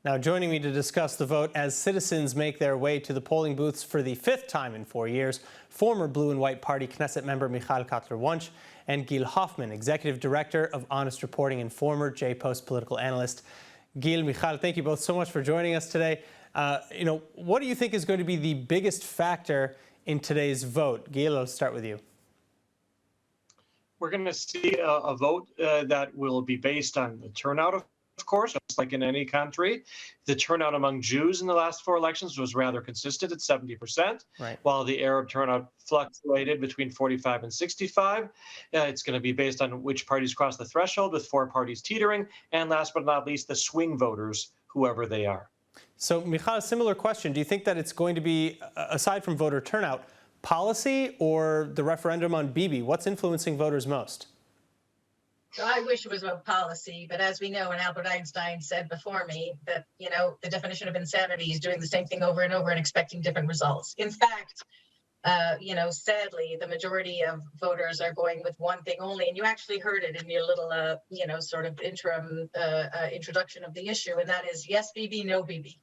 Now, joining me to discuss the vote as citizens make their way to the polling booths for the 5th time in 4 years, former Blue and White Party Knesset member Michal Cotler Wunch and Gil Hoffman, Executive Director of HonestReporting and former J-Post political analyst. Gil, Michal, thank you both so much for joining us today. What do you think is going to be the biggest factor in today's vote? Gil, I'll start with you. We're going to see a vote that will be based on the turnout, of course, just like in any country. The turnout among Jews in the last 4 elections was rather consistent at 70%, right, while the Arab turnout fluctuated between 45 and 65. It's going to be based on which parties cross the threshold, with 4 parties teetering, and last but not least, the swing voters, whoever they are. So, Michal, similar question. Do you think that it's going to be, aside from voter turnout, policy or the referendum on Bibi? What's influencing voters most? So I wish it was about policy, but as we know, and Albert Einstein said before me, that, the definition of insanity is doing the same thing over and over and expecting different results. In fact, sadly, the majority of voters are going with one thing only. And you actually heard it in your little, sort of interim introduction of the issue. And that is yes, Bibi, no Bibi.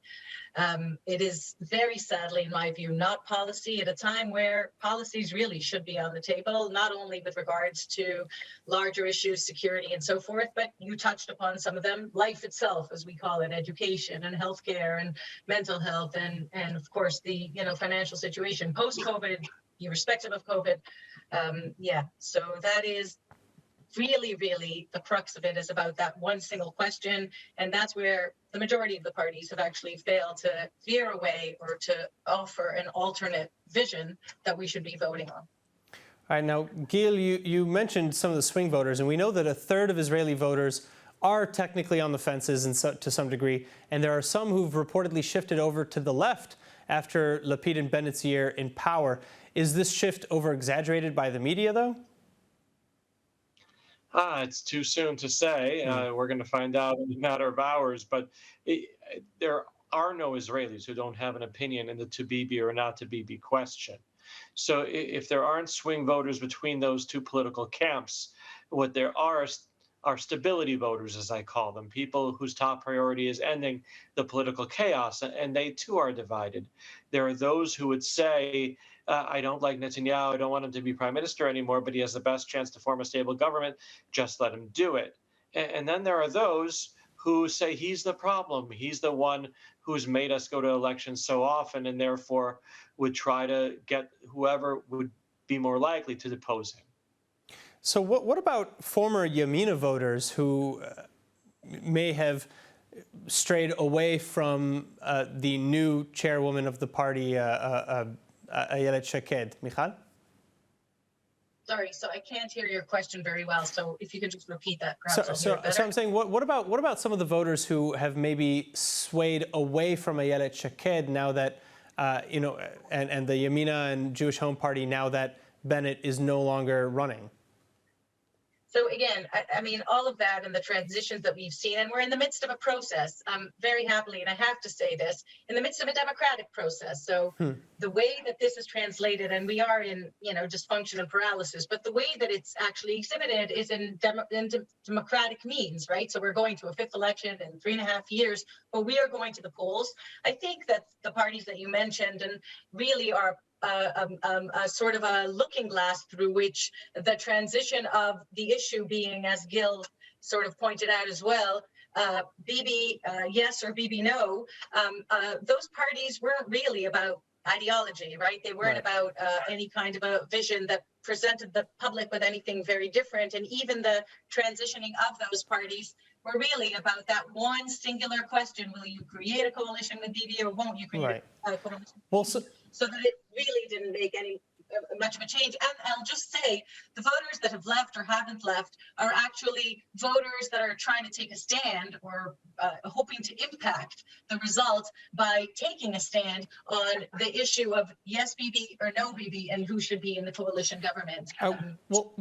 It is very sadly, in my view, not policy at a time where policies really should be on the table, not only with regards to larger issues, security and so forth, but you touched upon some of them, life itself, as we call it, education and healthcare and mental health and of course, the financial situation post-COVID, irrespective of COVID. So that is really the crux of it, is about that one single question. And that's where the majority of the parties have actually failed to veer away or to offer an alternate vision that we should be voting on. All right, now, Gil, you mentioned some of the swing voters, and we know that a third of Israeli voters are technically on the fences to some degree, and there are some who've reportedly shifted over to the left after Lapid and Bennett's year in power. Is this shift over-exaggerated by the media, though? It's too soon to say. We're going to find out in a matter of hours. But there are no Israelis who don't have an opinion in the to Bibi or not to Bibi question. So if there aren't swing voters between those two political camps, what there are stability voters, as I call them, people whose top priority is ending the political chaos, and they too are divided. There are those who would say, I don't like Netanyahu, I don't want him to be prime minister anymore, but he has the best chance to form a stable government, just let him do it. And then there are those who say he's the problem, he's the one who's made us go to elections so often, and therefore would try to get whoever would be more likely to depose him. So what about former Yamina voters who may have strayed away from the new chairwoman of the party, Ayelet Shaked? Michal? Sorry, so I can't hear your question very well. So if you could just repeat that, So I'm saying, what about some of the voters who have maybe swayed away from Ayelet Shaked now that, and the Yamina and Jewish Home Party now that Bennett is no longer running? So again, I mean, all of that and the transitions that we've seen, and we're in the midst of a process, very happily, and I have to say this, in the midst of a democratic process. So the way that this is translated, and we are in, dysfunction and paralysis, but the way that it's actually exhibited is in democratic means, right? So we're going to a 5th election in 3.5 years, but we are going to the polls. I think that the parties that you mentioned and really are a sort of a looking glass through which the transition of the issue being, as Gil sort of pointed out as well, Bibi yes or Bibi no, those parties weren't really about ideology, right? They weren't about any kind of a vision that presented the public with anything very different. And even the transitioning of those parties were really about that one singular question: will you create a coalition with Bibi or won't you create a coalition with Bibi? So that it really didn't make any much of a change. And I'll just say the voters that have left or haven't left are actually voters that are trying to take a stand or hoping to impact the result by taking a stand on the issue of yes Bibi or no Bibi and who should be in the coalition government.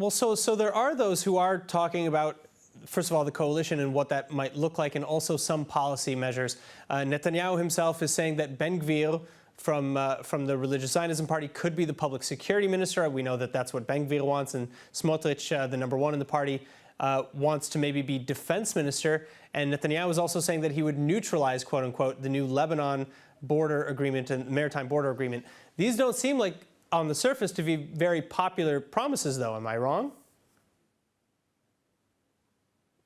So there are those who are talking about, first of all, the coalition and what that might look like, and also some policy measures. Netanyahu himself is saying that Ben Gvir from the Religious Zionism Party could be the public security minister. We know that that's what Ben Gvir wants, and Smotrich, the #1 in the party, wants to maybe be defense minister. And Netanyahu is also saying that he would neutralize, quote unquote, the new Lebanon border agreement and maritime border agreement. These don't seem like, on the surface, to be very popular promises, though. Am I wrong?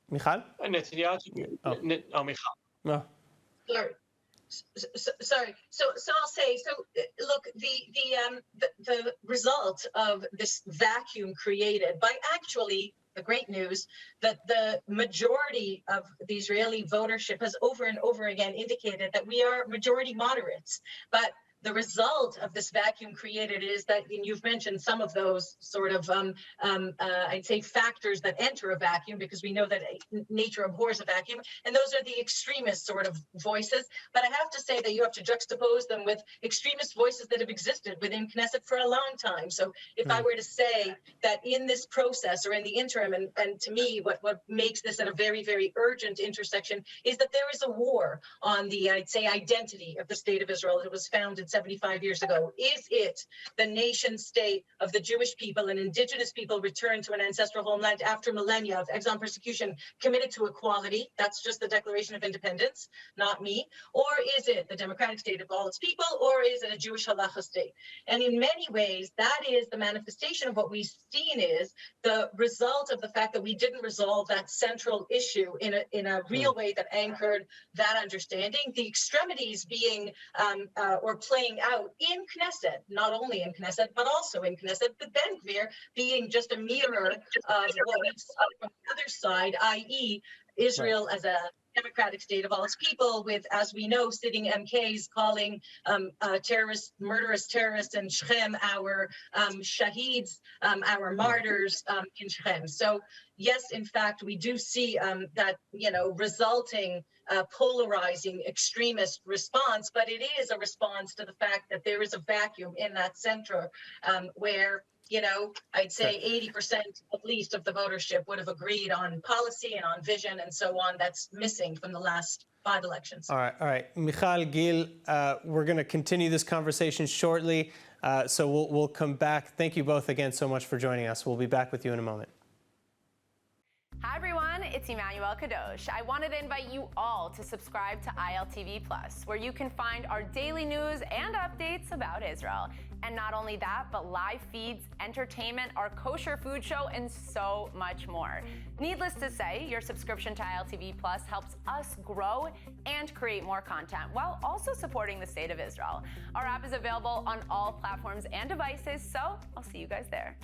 Michal? Netanyahu. Oh, Michal. No. Sorry. So I'll say. So look, the result of this vacuum created by actually the great news that the majority of the Israeli votership has over and over again indicated that we are majority moderates, but the result of this vacuum created is that, and you've mentioned some of those sort of, I'd say, factors that enter a vacuum, because we know that nature abhors a vacuum, and those are the extremist sort of voices. But I have to say that you have to juxtapose them with extremist voices that have existed within Knesset for a long time. So if I were to say that in this process or in the interim, and to me, what makes this at a very, very urgent intersection is that there is a war on the, I'd say, identity of the state of Israel that was founded 75 years ago. Is it the nation state of the Jewish people and indigenous people returned to an ancestral homeland after millennia of exile and persecution, committed to equality? That's just the Declaration of Independence, not me. Or is it the democratic state of all its people? Or is it a Jewish halacha state? And in many ways, that is the manifestation of what we've seen is the result of the fact that we didn't resolve that central issue in a real way that anchored that understanding. The extremities being or playing out in Knesset, not only in Knesset, but also in Knesset, but Ben Gvir being just a mirror of what we saw from the other side, i.e. Israel as a democratic state of all its people, with, as we know, sitting MKs calling terrorists, murderous terrorists in Shechem, our shaheeds, our martyrs in Shechem. So yes, in fact, we do see that, resulting polarizing extremist response, but it is a response to the fact that there is a vacuum in that center where, I'd say 80% at least of the votership would have agreed on policy and on vision and so on. That's missing from the last 5 elections. All right. Michal, Gil, we're going to continue this conversation shortly, so we'll come back. Thank you both again so much for joining us. We'll be back with you in a moment. Hi everyone, it's Emmanuel Kadosh. I wanted to invite you all to subscribe to ILTV Plus, where you can find our daily news and updates about Israel. And not only that, but live feeds, entertainment, our kosher food show, and so much more. Needless to say, your subscription to ILTV Plus helps us grow and create more content while also supporting the state of Israel. Our app is available on all platforms and devices, so I'll see you guys there.